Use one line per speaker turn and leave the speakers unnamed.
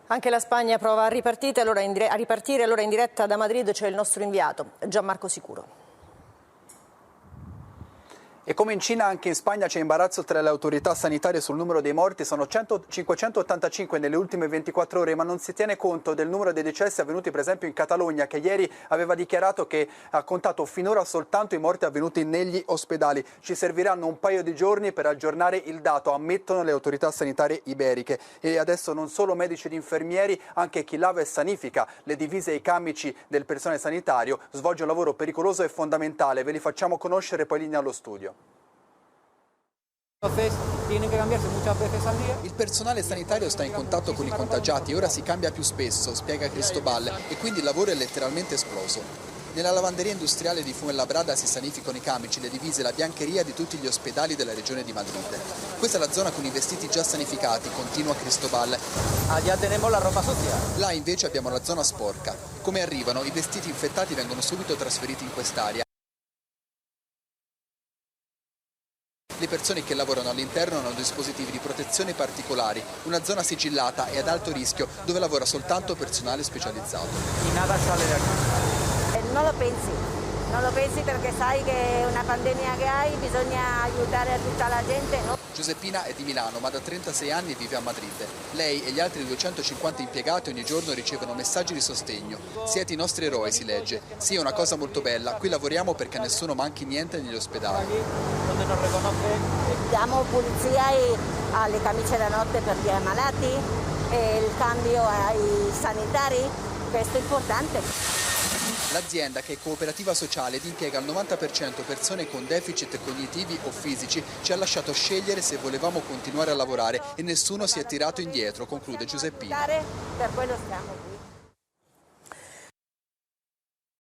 Anche la Spagna prova a ripartire, allora in diretta da Madrid c'è il nostro inviato, Gianmarco Sicuro.
E come in Cina, anche in Spagna c'è imbarazzo tra le autorità sanitarie sul numero dei morti. Sono 585 nelle ultime 24 ore, ma non si tiene conto del numero dei decessi avvenuti per esempio in Catalogna, che ieri aveva dichiarato che ha contato finora soltanto i morti avvenuti negli ospedali. Ci serviranno un paio di giorni per aggiornare il dato, ammettono le autorità sanitarie iberiche. E adesso non solo medici ed infermieri, anche chi lava e sanifica le divise e i camici del personale sanitario svolge un lavoro pericoloso e fondamentale. Ve li facciamo conoscere, poi linea allo studio. Il personale sanitario sta in contatto con i contagiati e ora si cambia più spesso, spiega Cristobal, e quindi il lavoro è letteralmente esploso. Nella lavanderia industriale di Fuenlabrada si sanificano i camici, le divise e la biancheria di tutti gli ospedali della regione di Madrid. Questa è la zona con i vestiti già sanificati, continua Cristobal.
Allá tenemos la ropa sucia.
Là invece abbiamo la zona sporca. Come arrivano, i vestiti infettati vengono subito trasferiti in quest'area. Le persone che lavorano all'interno hanno dispositivi di protezione particolari, una zona sigillata e ad alto rischio dove lavora soltanto personale specializzato.
Non lo pensi perché sai che è una pandemia che hai, bisogna aiutare tutta la gente, no?
Giuseppina è di Milano, ma da 36 anni vive a Madrid. Lei e gli altri 250 impiegati ogni giorno ricevono messaggi di sostegno. Siete i nostri eroi, si legge. Sì, è una cosa molto bella. Qui lavoriamo perché a nessuno manchi niente negli ospedali.
Diamo pulizia alle camicie da notte per gli ammalati, e il cambio ai sanitari, questo è importante.
L'azienda, che è cooperativa sociale ed impiega al 90% persone con deficit cognitivi o fisici, ci ha lasciato scegliere se volevamo continuare a lavorare e nessuno si è tirato indietro, conclude Giuseppina.
Per quello stiamo qui.